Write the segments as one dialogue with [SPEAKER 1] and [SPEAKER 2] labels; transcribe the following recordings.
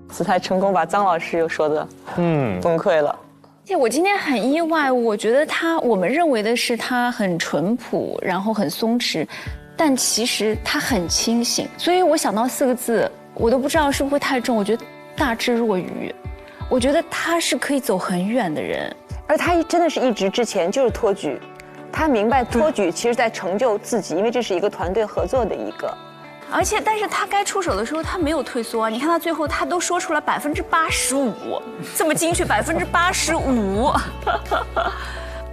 [SPEAKER 1] 姿态成功把张老师又说的崩溃了。
[SPEAKER 2] 而且我今天很意外，我觉得我们认为的是他很淳朴，然后很松弛，但其实他很清醒。所以我想到4个字，我都不知道是不是会太重。我觉得大智若愚，我觉得他是可以走很远的人。
[SPEAKER 1] 而他真的是一直之前就是托举，他明白托举其实在成就自己，因为这是一个团队合作的一个。
[SPEAKER 2] 但是他该出手的时候，他没有退缩啊！你看他最后，他都说出了85%，这么精确85%，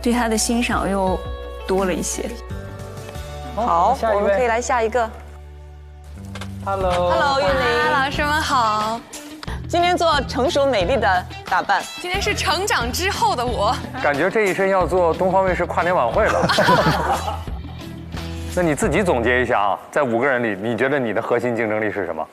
[SPEAKER 2] 对他的欣赏又多了一些。
[SPEAKER 1] 好，我们可以来下一个。Hello， 韵玲，
[SPEAKER 3] 老师们好。
[SPEAKER 1] 今天做成熟美丽的打扮，
[SPEAKER 3] 今天是成长之后的我，
[SPEAKER 4] 感觉这一身要做东方卫视跨年晚会了。那你自己总结一下啊，在5个人里，你觉得你的核心竞争力是什么？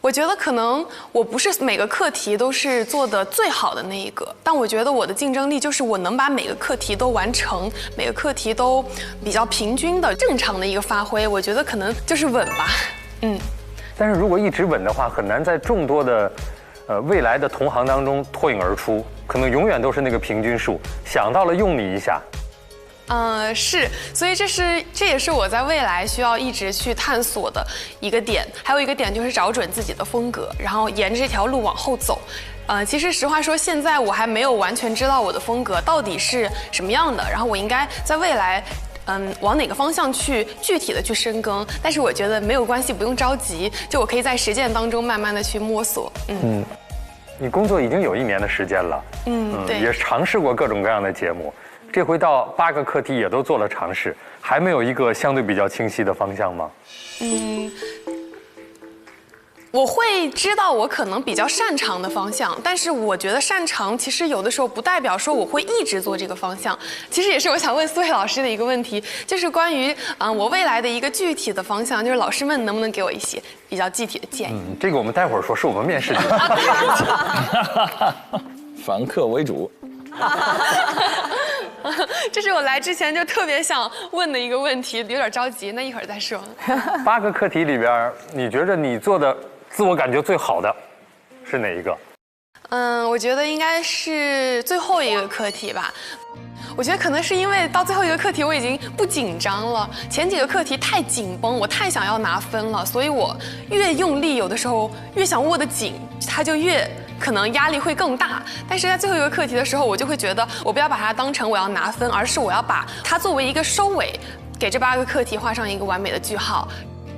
[SPEAKER 3] 我觉得可能我不是每个课题都是做的最好的那一个，但我觉得我的竞争力就是我能把每个课题都完成，每个课题都比较平均的正常的一个发挥，我觉得可能就是稳吧。
[SPEAKER 4] 但是如果一直稳的话，很难在众多的未来的同行当中脱颖而出，可能永远都是那个平均数。想到了用你一下。
[SPEAKER 3] 是，所以这也是我在未来需要一直去探索的一个点。还有一个点就是找准自己的风格，然后沿着这条路往后走。其实实话说，现在我还没有完全知道我的风格到底是什么样的，然后我应该在未来。往哪个方向去具体的去深耕？但是我觉得没有关系，不用着急，就我可以在实践当中慢慢的去摸索。
[SPEAKER 4] 你工作已经有1年的时间了，
[SPEAKER 3] 对，
[SPEAKER 4] 也尝试过各种各样的节目，这回到8个课题也都做了尝试，还没有一个相对比较清晰的方向吗？
[SPEAKER 3] 我会知道我可能比较擅长的方向，但是我觉得擅长其实有的时候不代表说我会一直做这个方向。其实也是我想问苏慧老师的一个问题，就是关于我未来的一个具体的方向，就是老师们能不能给我一些比较具体的建议？
[SPEAKER 4] 这个我们待会儿说，是我们面试的。
[SPEAKER 5] 凡客为主。
[SPEAKER 3] 这是我来之前就特别想问的一个问题，有点着急，那一会儿再说。
[SPEAKER 4] 8个课题里边，你觉得你做的自我感觉最好的是哪一个？
[SPEAKER 3] 我觉得应该是最后一个课题吧。我觉得可能是因为到最后一个课题我已经不紧张了，前几个课题太紧绷，我太想要拿分了，所以我越用力，有的时候越想握得紧，它就越可能压力会更大。但是在最后一个课题的时候，我就会觉得我不要把它当成我要拿分，而是我要把它作为一个收尾，给这8个课题画上一个完美的句号。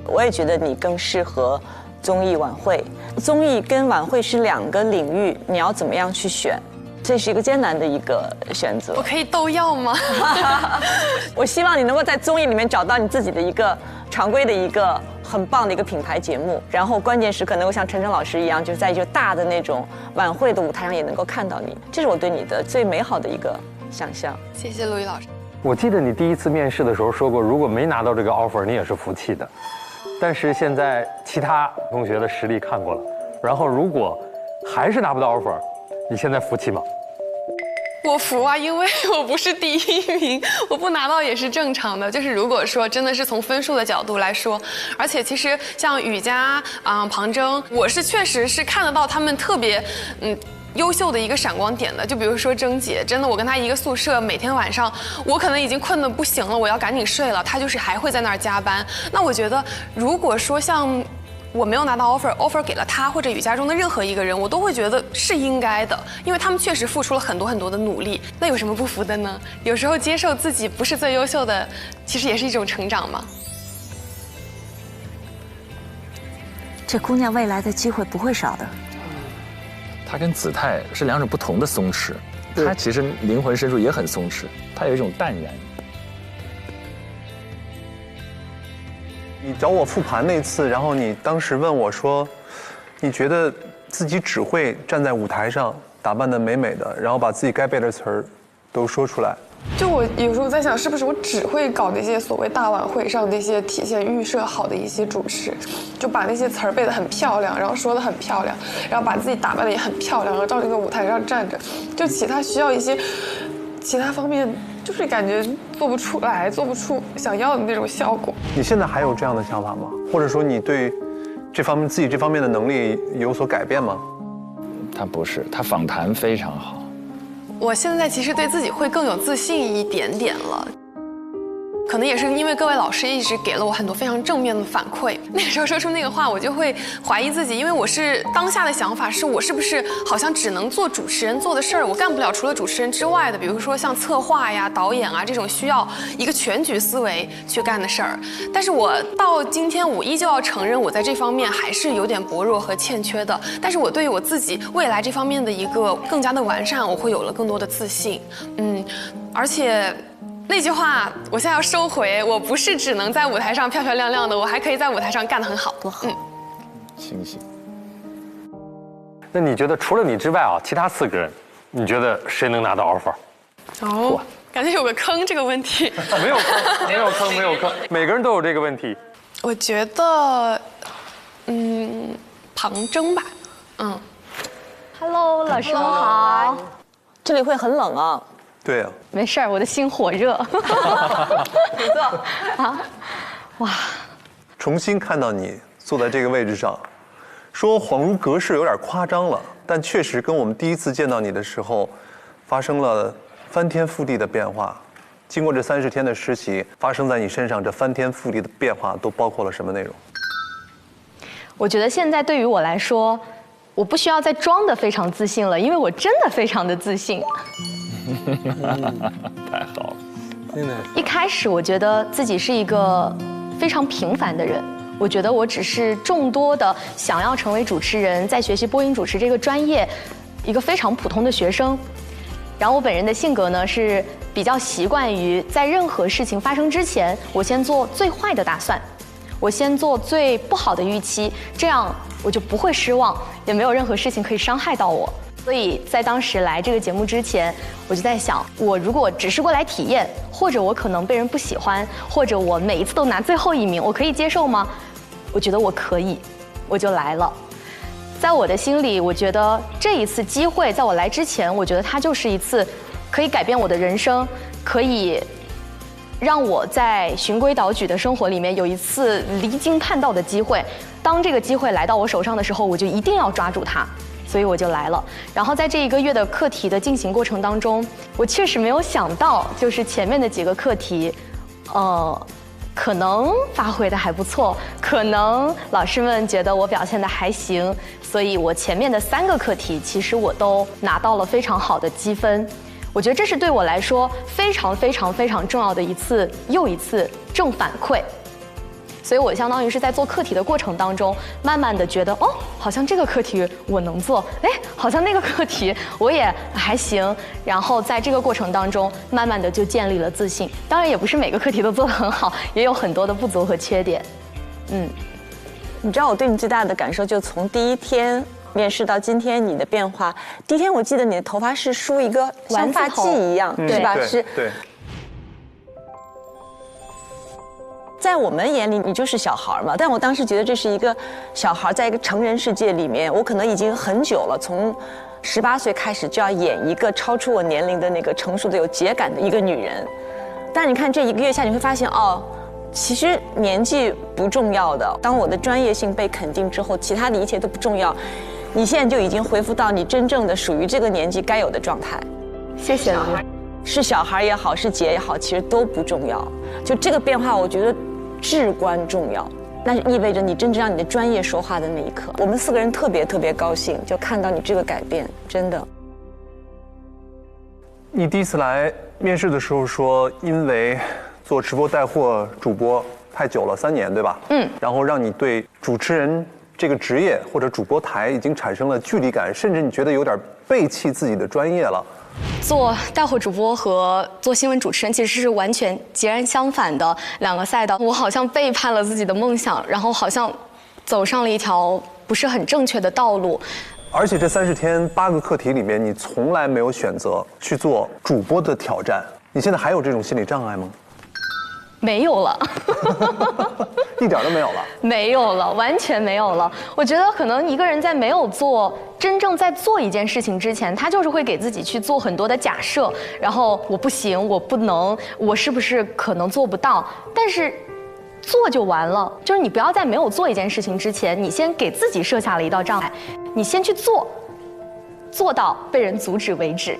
[SPEAKER 1] 我也觉得你更适合综艺晚会，综艺跟晚会是2个领域，你要怎么样去选？这是一个艰难的一个选择。
[SPEAKER 3] 我可以斗药吗？
[SPEAKER 1] 我希望你能够在综艺里面找到你自己的一个常规的一个很棒的一个品牌节目，然后关键时刻能够像陈诚老师一样，就是在一个大的那种晚会的舞台上也能够看到你，这是我对你的最美好的一个想象。
[SPEAKER 3] 谢谢陆毅老师。
[SPEAKER 4] 我记得你第1次面试的时候说过，如果没拿到这个 offer， 你也是服气的。但是现在其他同学的实力看过了，然后如果还是拿不到 offer， 你现在服气吗？
[SPEAKER 3] 我服啊，因为我不是第1名，我不拿到也是正常的。就是如果说真的是从分数的角度来说，而且其实像雨佳庞铮，我是确实是看得到他们特别优秀的一个闪光点的。就比如说铮姐，真的我跟她一个宿舍，每天晚上我可能已经困得不行了，我要赶紧睡了，她就是还会在那儿加班。那我觉得如果说像我没有拿到 offer 给了他或者雨佳中的任何一个人，我都会觉得是应该的，因为他们确实付出了很多很多的努力。那有什么不服的呢？有时候接受自己不是最优秀的，其实也是一种成长嘛。
[SPEAKER 2] 这姑娘未来的机会不会少的。
[SPEAKER 5] 她跟子泰是2种不同的松弛，她其实灵魂深处也很松弛，她有一种淡然。
[SPEAKER 6] 你找我复盘那次，然后你当时问我说，你觉得自己只会站在舞台上打扮得美美的，然后把自己该背的词儿都说出来。
[SPEAKER 7] 就我有时候在想，是不是我只会搞那些所谓大晚会上那些体现预设好的一些主持，就把那些词儿背得很漂亮，然后说得很漂亮，然后把自己打扮得也很漂亮，然后到那个舞台上站着，就其他需要一些其他方面，就是感觉做不出来，做不出想要的那种效果。
[SPEAKER 6] 你现在还有这样的想法吗？或者说你对自己这方面的能力有所改变吗？
[SPEAKER 5] 他不是，他访谈非常好。
[SPEAKER 3] 我现在其实对自己会更有自信一点点了。可能也是因为各位老师一直给了我很多非常正面的反馈，那个时候说出那个话，我就会怀疑自己，因为我是当下的想法是我是不是好像只能做主持人做的事儿，我干不了除了主持人之外的，比如说像策划呀、导演啊这种需要一个全局思维去干的事儿。但是我到今天，我依旧要承认我在这方面还是有点薄弱和欠缺的。但是我对于我自己未来这方面的一个更加的完善，我会有了更多的自信。而且。那句话，我现在要收回。我不是只能在舞台上漂漂亮亮的，我还可以在舞台上干得很好。多好，
[SPEAKER 5] 星星。
[SPEAKER 4] 那你觉得除了你之外啊，其他4个人，你觉得谁能拿到 offer？
[SPEAKER 3] 哦，感觉有个坑这个问题。
[SPEAKER 4] 没有坑，没有坑，没有坑，每个人都有这个问题。
[SPEAKER 3] 我觉得，庞征吧。
[SPEAKER 8] Hello， 老师们好。
[SPEAKER 1] 这里会很冷啊。
[SPEAKER 6] 对啊，
[SPEAKER 8] 没事儿，我的心火热。
[SPEAKER 1] 请坐。
[SPEAKER 8] 啊，哇！
[SPEAKER 6] 重新看到你坐在这个位置上，说恍如隔世有点夸张了，但确实跟我们第一次见到你的时候，发生了翻天覆地的变化。经过这30天的实习，发生在你身上这翻天覆地的变化都包括了什么内容？
[SPEAKER 8] 我觉得现在对于我来说，我不需要再装得非常自信了，因为我真的非常的自信。
[SPEAKER 5] 太好了！
[SPEAKER 8] 一开始我觉得自己是一个非常平凡的人，我觉得我只是众多的想要成为主持人，在学习播音主持这个专业，一个非常普通的学生。然后我本人的性格呢是比较习惯于在任何事情发生之前，我先做最坏的打算，我先做最不好的预期，这样我就不会失望，也没有任何事情可以伤害到我。所以在当时来这个节目之前，我就在想，我如果只是过来体验，或者我可能被人不喜欢，或者我每一次都拿最后1名，我可以接受吗？我觉得我可以，我就来了。在我的心里，我觉得这一次机会，在我来之前，我觉得它就是一次可以改变我的人生，可以让我在循规蹈矩的生活里面有一次离经叛道的机会。当这个机会来到我手上的时候，我就一定要抓住它。所以我就来了。然后在这1个月的课题的进行过程当中，我确实没有想到，就是前面的几个课题，可能发挥的还不错，可能老师们觉得我表现的还行，所以我前面的3个课题，其实我都拿到了非常好的积分。我觉得这是对我来说非常非常非常重要的又一次正反馈。所以我相当于是在做课题的过程当中，慢慢的觉得，好像这个课题我能做，好像那个课题我也还行。然后在这个过程当中，慢慢的就建立了自信。当然也不是每个课题都做得很好，也有很多的不足和缺点。
[SPEAKER 1] 你知道我对你最大的感受，就从第1天面试到今天你的变化。第1天我记得你的头发是梳一个像发髻一样，是吧？是。
[SPEAKER 6] 对。
[SPEAKER 1] 在我们眼里，你就是小孩嘛。但我当时觉得这是一个小孩，在一个成人世界里面，我可能已经很久了，从18岁开始就要演一个超出我年龄的那个成熟的、有节感的一个女人。但你看这1个月下，你会发现，其实年纪不重要的。当我的专业性被肯定之后，其他的一切都不重要。你现在就已经恢复到你真正的属于这个年纪该有的状态。
[SPEAKER 8] 谢谢你。
[SPEAKER 1] 是小孩也好，是姐也好，其实都不重要。就这个变化，我觉得至关重要。那意味着你真正让你的专业说话的那一刻。我们4个人特别特别高兴，就看到你这个改变，真的。
[SPEAKER 6] 你第一次来面试的时候说，因为做直播带货主播太久了，3年，对吧？然后让你对主持人这个职业或者主播台已经产生了距离感，甚至你觉得有点背弃自己的专业了。
[SPEAKER 8] 做带货主播和做新闻主持人其实是完全截然相反的2个赛道。我好像背叛了自己的梦想，然后好像走上了一条不是很正确的道路。
[SPEAKER 6] 而且这30天8个课题里面，你从来没有选择去做主播的挑战。你现在还有这种心理障碍吗？
[SPEAKER 8] 没有了。
[SPEAKER 6] 一点都没有了。
[SPEAKER 8] 没有了，完全没有了。我觉得可能一个人在没有真正在做一件事情之前，他就是会给自己去做很多的假设，然后我不行，我不能，我是不是可能做不到？但是做就完了。就是你不要在没有做一件事情之前，你先给自己设下了一道障碍，你先去做，做到被人阻止为止。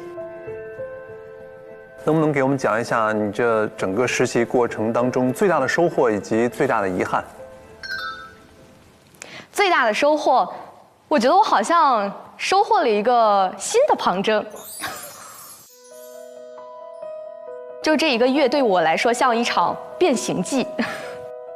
[SPEAKER 6] 能不能给我们讲一下你这整个实习过程当中最大的收获以及最大的遗憾？
[SPEAKER 8] 最大的收获，我觉得我好像收获了一个新的旁征。就这1个月对我来说像一场变形记。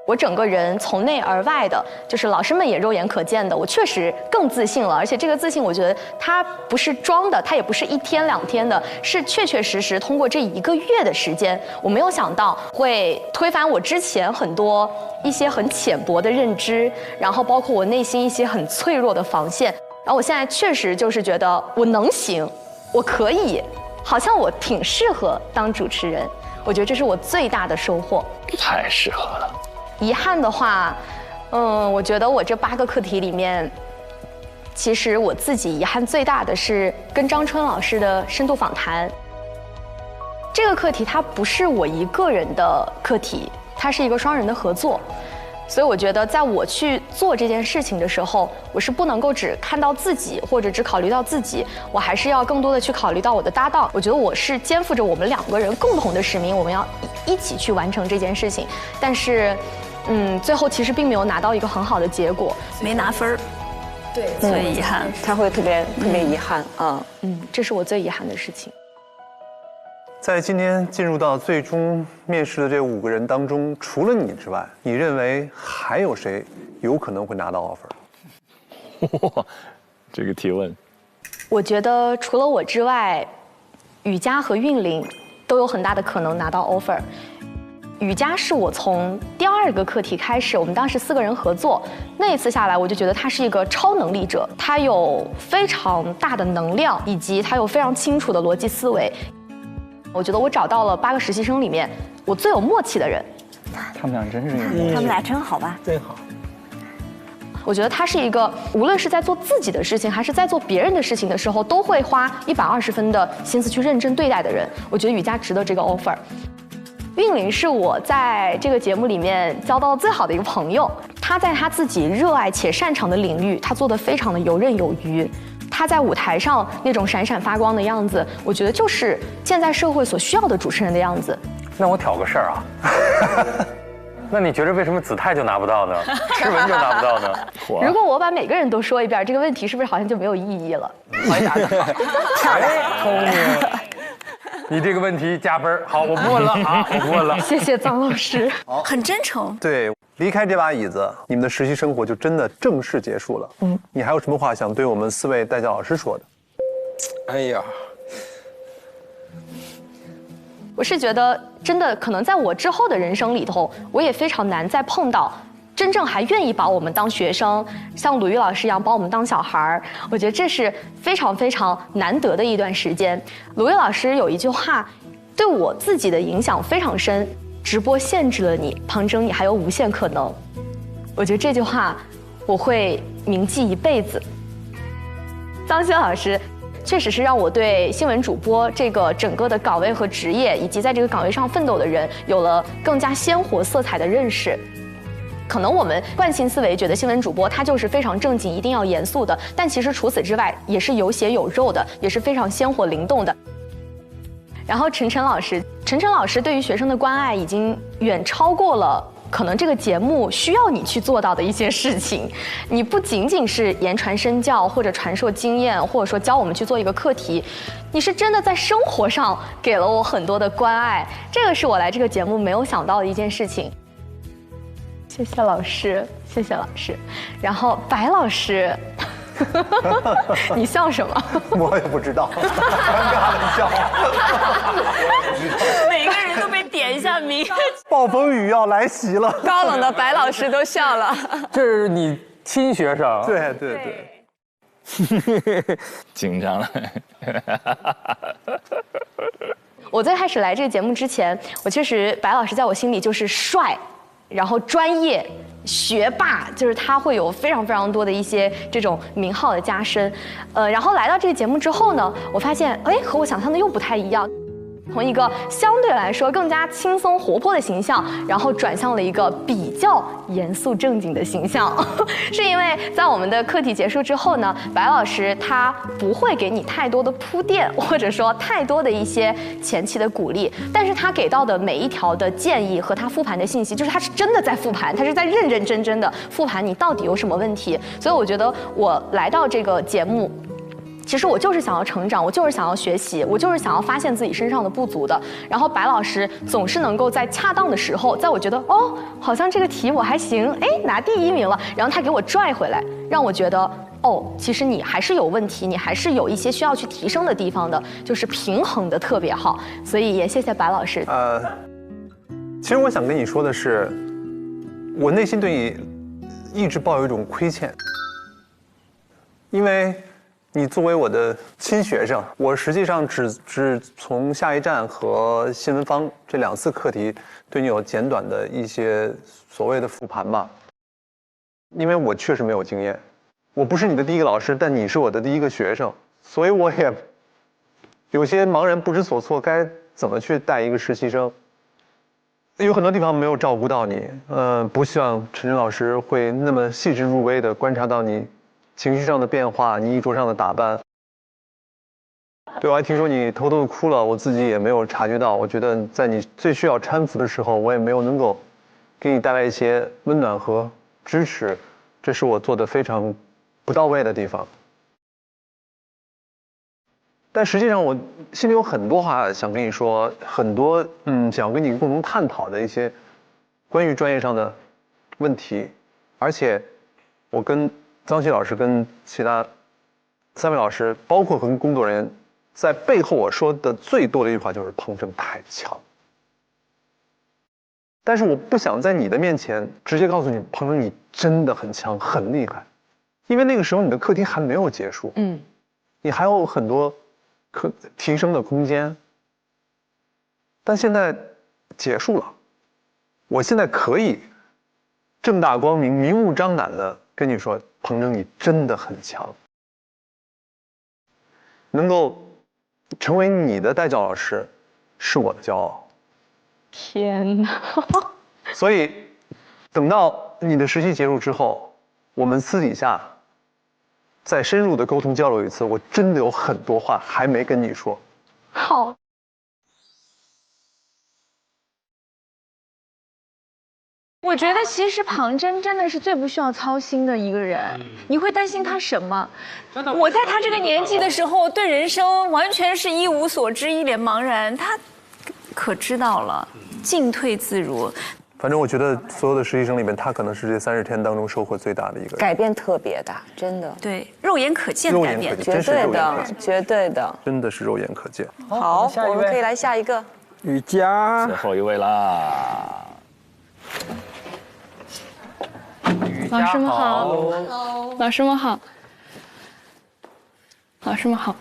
[SPEAKER 8] 我整个人从内而外的，就是老师们也肉眼可见的，我确实更自信了。而且这个自信，我觉得它不是装的，它也不是1天2天的，是确确实实通过这1个月的时间，我没有想到会推翻我之前很多一些很浅薄的认知，然后包括我内心一些很脆弱的防线。然后我现在确实就是觉得我能行，我可以，好像我挺适合当主持人。我觉得这是我最大的收获。
[SPEAKER 5] 太适合了。
[SPEAKER 8] 遗憾的话，我觉得我这8个课题里面，其实我自己遗憾最大的是跟张春老师的深度访谈。这个课题它不是我一个人的课题，它是一个双人的合作。所以我觉得，在我去做这件事情的时候，我是不能够只看到自己，或者只考虑到自己，我还是要更多的去考虑到我的搭档。我觉得我是肩负着我们2个人共同的使命，我们要一起去完成这件事情。但是，最后其实并没有拿到一个很好的结果，
[SPEAKER 2] 没拿分儿。
[SPEAKER 8] 对，
[SPEAKER 2] 所以遗憾，
[SPEAKER 1] 他会特别遗憾啊。
[SPEAKER 8] 这是我最遗憾的事情。
[SPEAKER 6] 在今天进入到最终面试的这5个人当中，除了你之外，你认为还有谁有可能会拿到 offer？
[SPEAKER 5] 哇，这个提问，
[SPEAKER 8] 我觉得除了我之外，雨佳和韵玲都有很大的可能拿到 offer。雨佳是我从第2个课题开始，我们当时4个人合作，那一次下来，我就觉得他是一个超能力者，他有非常大的能量，以及他有非常清楚的逻辑思维。我觉得我找到了8个实习生里面我最有默契的人。
[SPEAKER 9] 他们俩真是
[SPEAKER 2] 他们俩真好吧？
[SPEAKER 9] 真好。
[SPEAKER 8] 我觉得他是一个无论是在做自己的事情，还是在做别人的事情的时候，都会花120分的心思去认真对待的人。我觉得雨佳值得这个 offer。韵玲是我在这个节目里面交到最好的一个朋友，他在他自己热爱且擅长的领域，他做得非常的游刃有余。他在舞台上那种闪闪发光的样子，我觉得就是现在社会所需要的主持人的样子。
[SPEAKER 4] 那我挑个事儿啊，那你觉得为什么子泰就拿不到呢？诗文就拿不到呢？
[SPEAKER 8] 如果我把每个人都说一遍，这个问题是不是好像就没有意义了？
[SPEAKER 4] 回答的漂亮，聪明。你这个问题加分，好，我不问了啊，我不问了。
[SPEAKER 8] 谢谢臧老师，
[SPEAKER 2] 很真诚。
[SPEAKER 6] 对，离开这把椅子，你们的实习生活就真的正式结束了。你还有什么话想对我们4位代教老师说的？
[SPEAKER 9] 哎呀，
[SPEAKER 8] 我是觉得真的可能在我之后的人生里头，我也非常难再碰到真正还愿意把我们当学生，像鲁豫老师一样把我们当小孩儿。我觉得这是非常非常难得的一段时间。鲁豫老师有一句话，对我自己的影响非常深：直播限制了你，旁征你还有无限可能。我觉得这句话我会铭记一辈子。臧轩老师确实是让我对新闻主播这个整个的岗位和职业，以及在这个岗位上奋斗的人，有了更加鲜活色彩的认识。可能我们惯性思维觉得新闻主播他就是非常正经，一定要严肃的，但其实除此之外也是有血有肉的，也是非常鲜活灵动的。然后陈晨老师对于学生的关爱已经远超过了可能这个节目需要你去做到的一些事情。你不仅仅是言传身教，或者传授经验，或者说教我们去做一个课题，你是真的在生活上给了我很多的关爱，这个是我来这个节目没有想到的一件事情。谢谢老师，谢谢老师。然后白老师，你笑什么？
[SPEAKER 6] 我也不知道，尴尬的笑。
[SPEAKER 2] 每个人都被点一下名。
[SPEAKER 6] 暴风雨要来袭了，
[SPEAKER 1] 高冷的白老师都笑了。
[SPEAKER 4] 这是你亲学生。
[SPEAKER 6] 对对对。
[SPEAKER 5] 紧张了。
[SPEAKER 8] 我最开始来这个节目之前，我确实白老师在我心里就是帅，然后专业、学霸，就是他会有非常非常多的一些这种名号的加深。然后来到这个节目之后呢，我发现，和我想象的又不太一样。从一个相对来说更加轻松活泼的形象，然后转向了一个比较严肃正经的形象，是因为在我们的课题结束之后呢，白老师他不会给你太多的铺垫，或者说太多的一些前期的鼓励，但是他给到的每一条的建议和他复盘的信息，就是他是真的在复盘，他是在认认真真的复盘你到底有什么问题。所以我觉得我来到这个节目，其实我就是想要成长，我就是想要学习，我就是想要发现自己身上的不足的。然后白老师总是能够在恰当的时候，在我觉得哦，好像这个题我还行，哎，拿第1名了，然后他给我拽回来，让我觉得哦，其实你还是有问题，你还是有一些需要去提升的地方的，就是平衡的特别好。所以也谢谢白老师。
[SPEAKER 6] 其实我想跟你说的是，我内心对你一直抱有一种亏欠，因为你作为我的亲学生，我实际上只从下一站和新闻方这2次课题对你有简短的一些所谓的复盘吧。因为我确实没有经验，我不是你的第一个老师，但你是我的第一个学生，所以我也有些茫然不知所措，该怎么去带一个实习生。有很多地方没有照顾到你，不像陈真老师会那么细致入微的观察到你情绪上的变化，你衣着上的打扮。对，我还听说你偷偷的哭了，我自己也没有察觉到。我觉得在你最需要搀扶的时候，我也没有能够给你带来一些温暖和支持，这是我做的非常不到位的地方。但实际上，我心里有很多话想跟你说，很多想要跟你共同探讨的一些关于专业上的问题，而且我跟张琪老师跟其他3位老师，包括跟工作人员，在背后我说的最多的一句话就是彭真太强。但是我不想在你的面前直接告诉你，彭真你真的很强，很厉害，因为那个时候你的课题还没有结束，你还有很多提升的空间。但现在结束了，我现在可以正大光明、明目张胆的跟你说，彭真你真的很强，能够成为你的代教老师是我的骄傲。
[SPEAKER 8] 天哪！
[SPEAKER 6] 所以等到你的实习结束之后，我们私底下再深入的沟通交流一次，我真的有很多话还没跟你说。
[SPEAKER 8] 好。
[SPEAKER 2] 我觉得其实庞真真的是最不需要操心的一个人。你会担心他什么？我在他这个年纪的时候，对人生完全是一无所知，一脸茫然。他可知道了，进退自如。
[SPEAKER 6] 反正我觉得所有的实习生里面，他可能是这30天当中收获最大的一个人，
[SPEAKER 1] 改变特别大，真的。
[SPEAKER 2] 对，肉眼可见的改变，
[SPEAKER 1] 绝对的，绝对的，
[SPEAKER 6] 真的是肉眼可见。
[SPEAKER 1] 好，我们可以来下一个。
[SPEAKER 9] 雨佳，
[SPEAKER 5] 最后一位啦。
[SPEAKER 10] 老师们好，老师们好，老师们好，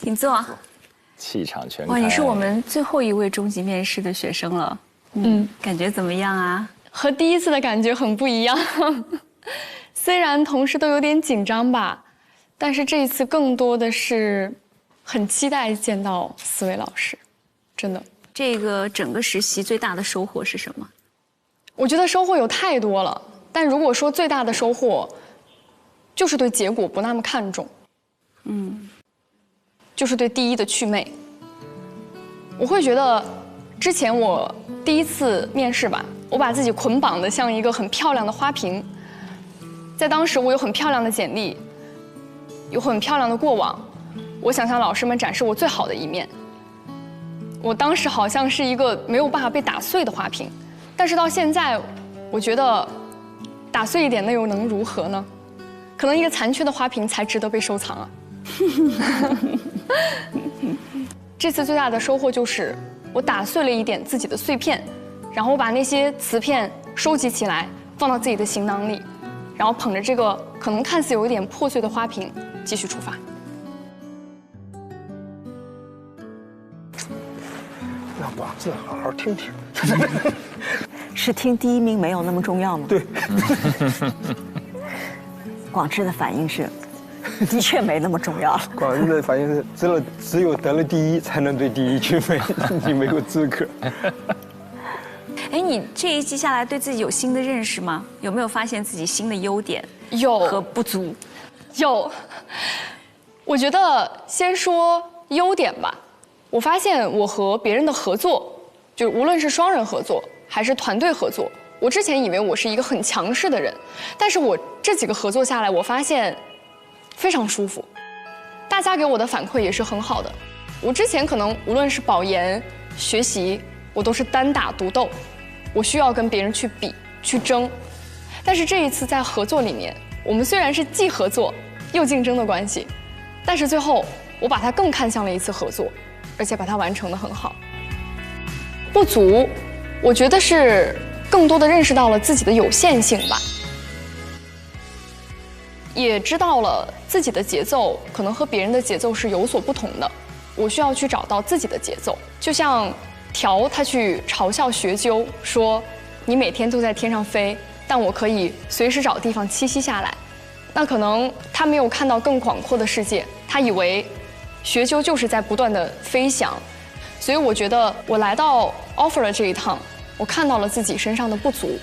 [SPEAKER 2] 请坐。
[SPEAKER 5] 气场全开。
[SPEAKER 2] 哇，你是我们最后一位中级面试的学生了，感觉怎么样啊？
[SPEAKER 10] 和第一次的感觉很不一样，虽然同事都有点紧张吧，但是这一次更多的是很期待见到4位老师，真的。
[SPEAKER 2] 这个整个实习最大的收获是什么？
[SPEAKER 10] 我觉得收获有太多了，但如果说最大的收获，就是对结果不那么看重，就是对第一的祛魅。我会觉得，之前我第一次面试吧，我把自己捆绑得像一个很漂亮的花瓶，在当时我有很漂亮的简历，有很漂亮的过往，我想向老师们展示我最好的一面。我当时好像是一个没有办法被打碎的花瓶，但是到现在，我觉得打碎一点那又能如何呢？可能一个残缺的花瓶才值得被收藏啊。这次最大的收获就是我打碎了一点自己的碎片，然后我把那些瓷片收集起来，放到自己的行囊里，然后捧着这个可能看似有一点破碎的花瓶继续出发。
[SPEAKER 9] 让广志好好听听。
[SPEAKER 1] 是听第一名没有那么重要吗？
[SPEAKER 9] 对。
[SPEAKER 1] 广志的反应是，的确没那么重要了。
[SPEAKER 9] 广志的反应是，只有得了第1才能对第1去美，你没有资格。
[SPEAKER 2] 哎，你这一季下来对自己有新的认识吗？有没有发现自己新的优点
[SPEAKER 10] 有
[SPEAKER 2] 和不足？
[SPEAKER 10] 有，我觉得先说优点吧。我发现我和别人的合作，就无论是双人合作还是团队合作，我之前以为我是一个很强势的人，但是我这几个合作下来，我发现非常舒服，大家给我的反馈也是很好的。我之前可能无论是保研、学习，我都是单打独斗，我需要跟别人去比、去争。但是这一次在合作里面，我们虽然是既合作又竞争的关系，但是最后我把它更看向了一次合作，而且把它完成得很好。不足，我觉得是更多的认识到了自己的有限性吧，也知道了自己的节奏可能和别人的节奏是有所不同的，我需要去找到自己的节奏。就像条他去嘲笑学究说，你每天都在天上飞，但我可以随时找地方栖息下来。那可能他没有看到更广阔的世界，他以为学究就是在不断的飞翔。所以我觉得我来到 offer 的这一趟，我看到了自己身上的不足，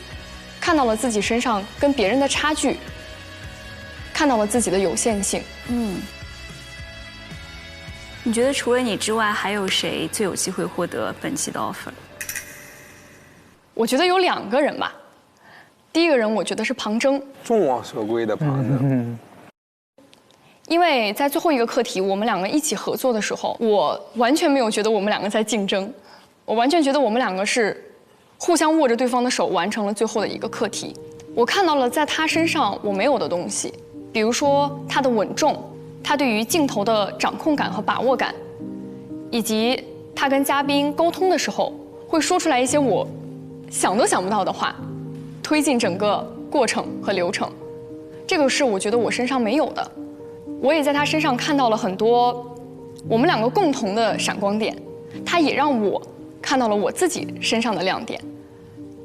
[SPEAKER 10] 看到了自己身上跟别人的差距，看到了自己的有限性。
[SPEAKER 2] 你觉得除了你之外，还有谁最有机会获得本期的 offer？
[SPEAKER 10] 我觉得有2个人吧。第一个人，我觉得是庞征，
[SPEAKER 9] 众望所归的庞征。
[SPEAKER 10] 因为在最后一个课题，我们2个一起合作的时候，我完全没有觉得我们2个在竞争，我完全觉得我们2个是互相握着对方的手，完成了最后的一个课题。我看到了在他身上我没有的东西，比如说他的稳重，他对于镜头的掌控感和把握感，以及他跟嘉宾沟通的时候会说出来一些我想都想不到的话，推进整个过程和流程。这个是我觉得我身上没有的。我也在他身上看到了很多我们2个共同的闪光点，他也让我看到了我自己身上的亮点。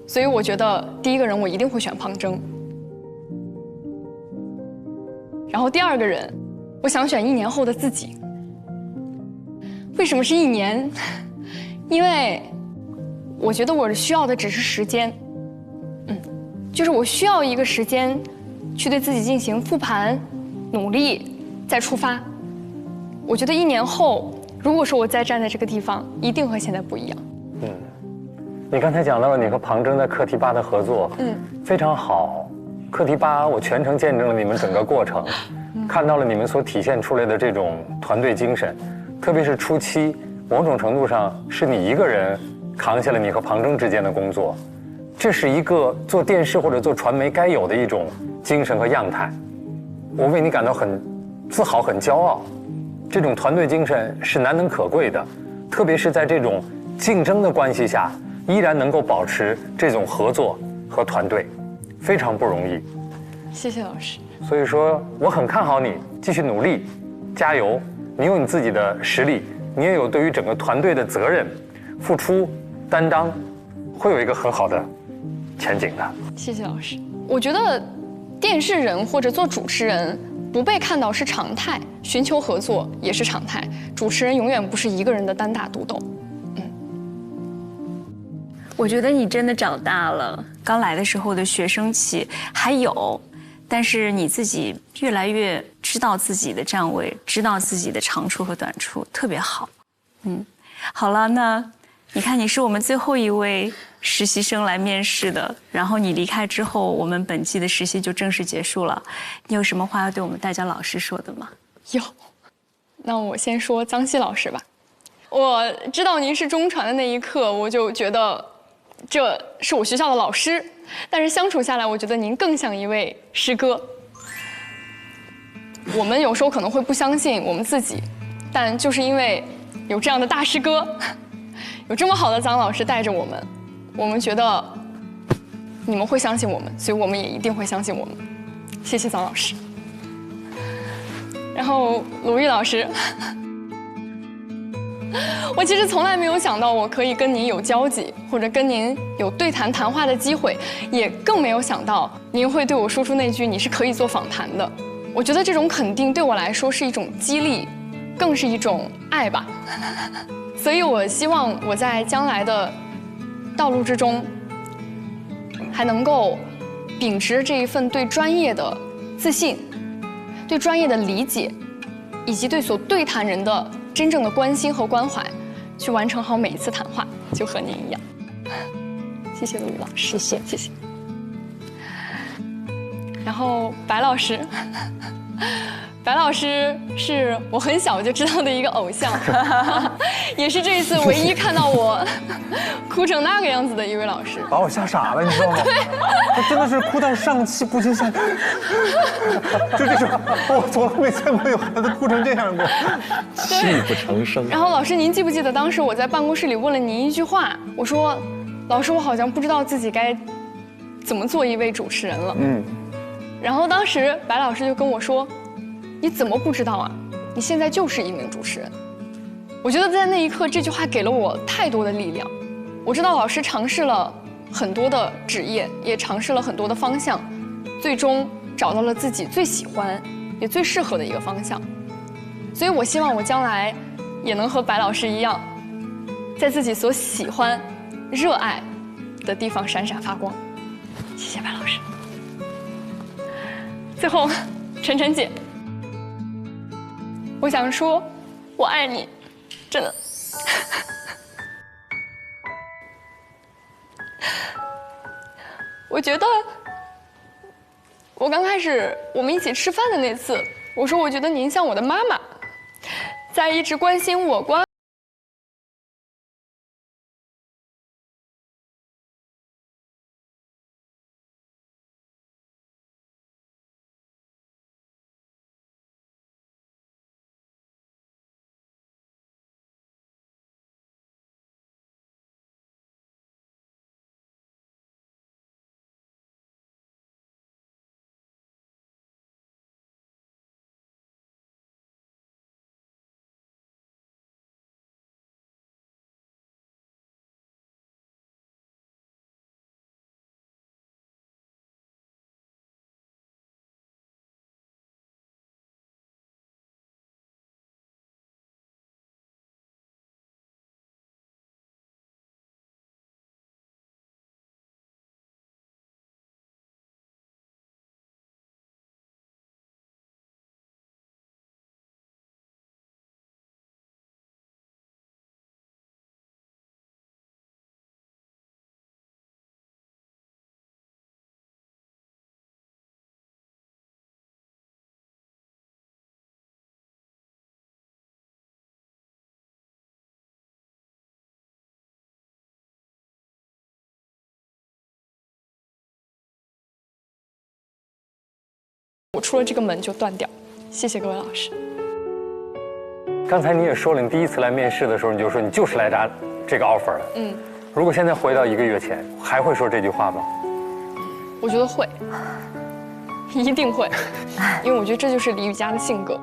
[SPEAKER 10] 所以我觉得第一个人我一定会选庞征。然后第2个人，我想选1年后的自己。为什么是1年？因为我觉得我需要的只是时间，就是我需要一个时间去对自己进行复盘、努力，再出发。我觉得1年后，如果说我再站在这个地方，一定和现在不一样。
[SPEAKER 4] 你刚才讲到了你和庞征在课题8的合作，非常好。课题8我全程见证了你们整个过程，看到了你们所体现出来的这种团队精神，特别是初期，某种程度上是你一个人扛下了你和庞征之间的工作，这是一个做电视或者做传媒该有的一种精神和样态。我为你感到很自豪、很骄傲。这种团队精神是难能可贵的，特别是在这种竞争的关系下，依然能够保持这种合作和团队，非常不容易。
[SPEAKER 10] 谢谢老师。
[SPEAKER 4] 所以说，我很看好你，继续努力，加油！你有你自己的实力，你也有对于整个团队的责任、付出、担当，会有一个很好的前景的。
[SPEAKER 10] 谢谢老师。我觉得电视人或者做主持人不被看到是常态，寻求合作也是常态。主持人永远不是一个人的单打独斗。
[SPEAKER 2] 我觉得你真的长大了，刚来的时候的学生气还有，但是你自己越来越知道自己的站位，知道自己的长处和短处，特别好。好了，那你看你是我们最后一位实习生来面试的，然后你离开之后，我们本季的实习就正式结束了。你有什么话要对我们大家老师说的吗？
[SPEAKER 10] 有，那我先说张希老师吧。我知道您是中传的那一刻，我就觉得这是我学校的老师，但是相处下来，我觉得您更像一位师哥。我们有时候可能会不相信我们自己，但就是因为有这样的大师哥，有这么好的张老师带着我们，我们觉得你们会相信我们，所以我们也一定会相信我们。谢谢张老师。然后鲁豫老师，我其实从来没有想到我可以跟您有交集，或者跟您有对谈谈话的机会，也更没有想到您会对我说出那句“你是可以做访谈的”。我觉得这种肯定对我来说是一种激励，更是一种爱吧。所以我希望我在将来的道路之中，还能够秉持这一份对专业的自信，对专业的理解，以及对所对谈人的真正的关心和关怀，去完成好每一次谈话，就和您一样。谢谢陆羽老师，谢谢。然后白老师，白老师是我很小就知道的一个偶像，也是这一次唯一看到我哭成那个样子的一位老师，
[SPEAKER 6] 把我吓傻了，你知道吗？他真的是哭到上气不接下气，就这种，我从来没见过有孩子哭成这样过，
[SPEAKER 5] 泣不成声。
[SPEAKER 10] 然后老师，您记不记得当时我在办公室里问了您一句话？我说，老师，我好像不知道自己该怎么做一位主持人了。然后当时白老师就跟我说：“你怎么不知道啊？你现在就是一名主持人。”我觉得在那一刻，这句话给了我太多的力量。我知道老师尝试了很多的职业，也尝试了很多的方向，最终找到了自己最喜欢也最适合的一个方向。所以我希望我将来也能和白老师一样，在自己所喜欢、热爱的地方闪闪发光。谢谢白老师。最后，晨晨姐，我想说，我爱你，真的。我觉得，我刚开始我们一起吃饭的那次，我说我觉得您像我的妈妈，在一直关心我我出了这个门就断掉。谢谢各位老师。
[SPEAKER 4] 刚才你也说了，你第一次来面试的时候，你就说你就是来拿这个 offer 的。如果现在回到1个月前，还会说这句话吗？
[SPEAKER 10] 我觉得会，一定会，因为我觉得这就是李雨佳的性格。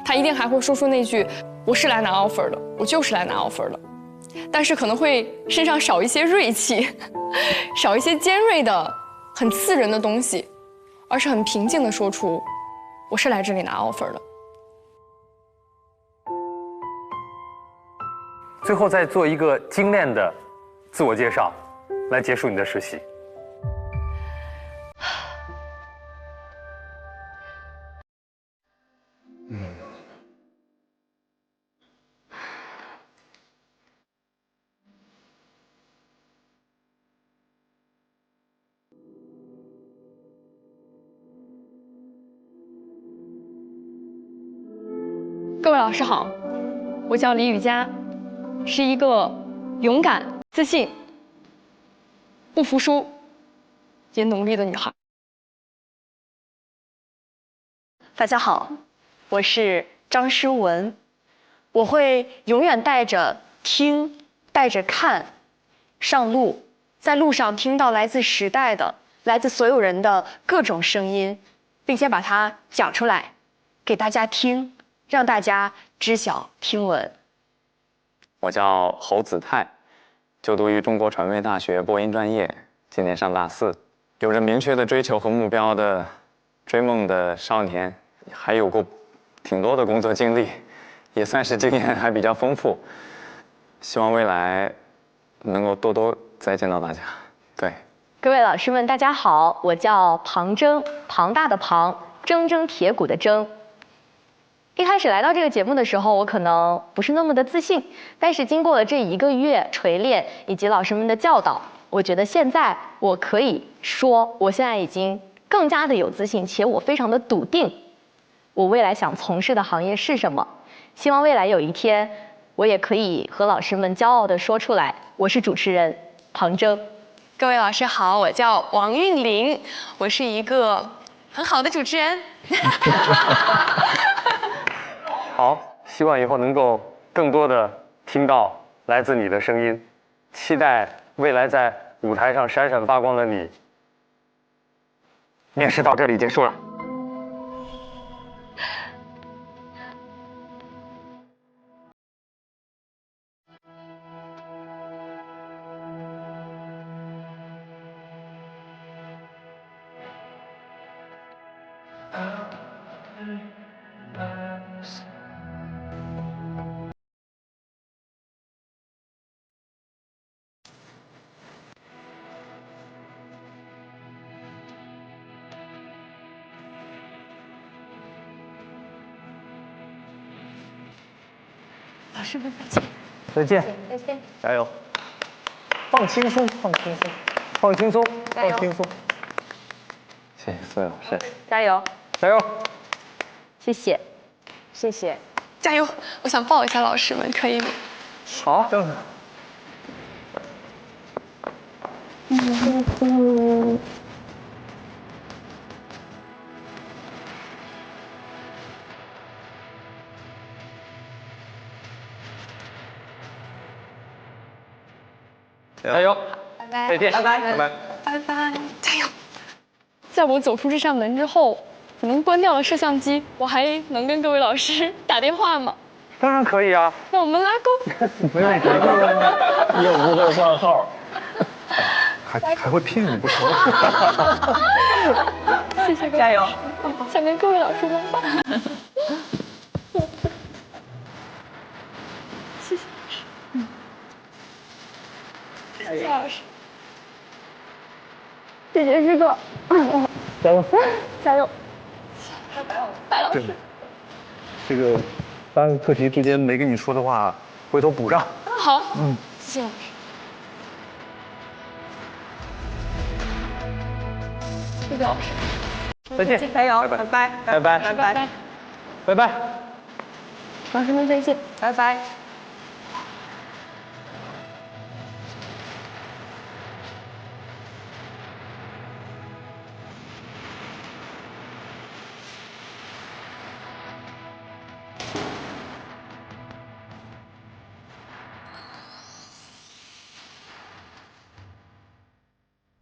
[SPEAKER 10] 他一定还会说出那句：“我是来拿 offer 的，我就是来拿 offer 的。”但是可能会身上少一些锐气，少一些尖锐的、很刺人的东西，而是很平静地说出：“我是来这里拿 offer 的。”
[SPEAKER 4] 最后再做一个精炼的自我介绍，来结束你的实习。
[SPEAKER 10] 各位老师好，我叫李雨佳，是一个勇敢、自信、不服输也努力的女孩。
[SPEAKER 8] 大家好，我是张诗文，我会永远带着听，带着看，上路，在路上听到来自时代的、来自所有人的各种声音，并且把它讲出来，给大家听，让大家知晓听闻。
[SPEAKER 11] 我叫侯子泰，就读于中国传媒大学播音专业，今年上大4，有着明确的追求和目标的追梦的少年，还有过挺多的工作经历，也算是经验还比较丰富。希望未来能够多多再见到大家。对，
[SPEAKER 8] 各位老师们，大家好，我叫庞铮，庞大的庞，铮铮铁骨的铮。一开始来到这个节目的时候，我可能不是那么的自信，但是经过了这1个月锤炼以及老师们的教导，我觉得现在我可以说，我现在已经更加的有自信，且我非常的笃定，我未来想从事的行业是什么。希望未来有一天，我也可以和老师们骄傲地说出来，我是主持人庞铮。
[SPEAKER 3] 各位老师好，我叫王韵玲，我是一个很好的主持人。
[SPEAKER 4] 好，希望以后能够更多的听到来自你的声音，期待未来在舞台上闪闪发光的你。面试到这里结束了。
[SPEAKER 8] 老师们再见。
[SPEAKER 4] 再见，
[SPEAKER 8] 再见。
[SPEAKER 6] 加油！放轻松，放轻松，
[SPEAKER 4] 放轻松，
[SPEAKER 8] 加油
[SPEAKER 6] 放轻松。
[SPEAKER 11] 谢谢所有老师。
[SPEAKER 8] 加油！
[SPEAKER 4] 加油！
[SPEAKER 8] 谢谢，
[SPEAKER 1] 谢谢，
[SPEAKER 3] 加油！我想抱一下老师们，可以吗？
[SPEAKER 4] 好。加油！
[SPEAKER 3] 拜拜，
[SPEAKER 4] 再见，拜拜，
[SPEAKER 3] 拜拜，加油！
[SPEAKER 10] 在我走出这扇门之后，可能关掉了摄像机，我还能跟各位老师打电话吗？
[SPEAKER 4] 当然可以啊。
[SPEAKER 10] 那我们拉钩。
[SPEAKER 6] 没问题，又不会换号，还会骗你不说。
[SPEAKER 10] 谢谢各位，
[SPEAKER 1] 加油！
[SPEAKER 10] 想跟各位老师拥抱。谢谢老师。谢谢老师。谢谢师哥。
[SPEAKER 6] 加油！
[SPEAKER 10] 加油！白老师。
[SPEAKER 6] 这个3个课题之间没跟你说的话，回头补上。
[SPEAKER 10] 好。谢谢老师。谢谢老师。
[SPEAKER 4] 再见，
[SPEAKER 1] 加油，
[SPEAKER 4] 拜拜，
[SPEAKER 1] 拜拜，
[SPEAKER 4] 拜拜，
[SPEAKER 1] 拜拜，
[SPEAKER 4] 拜拜。
[SPEAKER 10] 老师们再见，
[SPEAKER 1] 拜拜。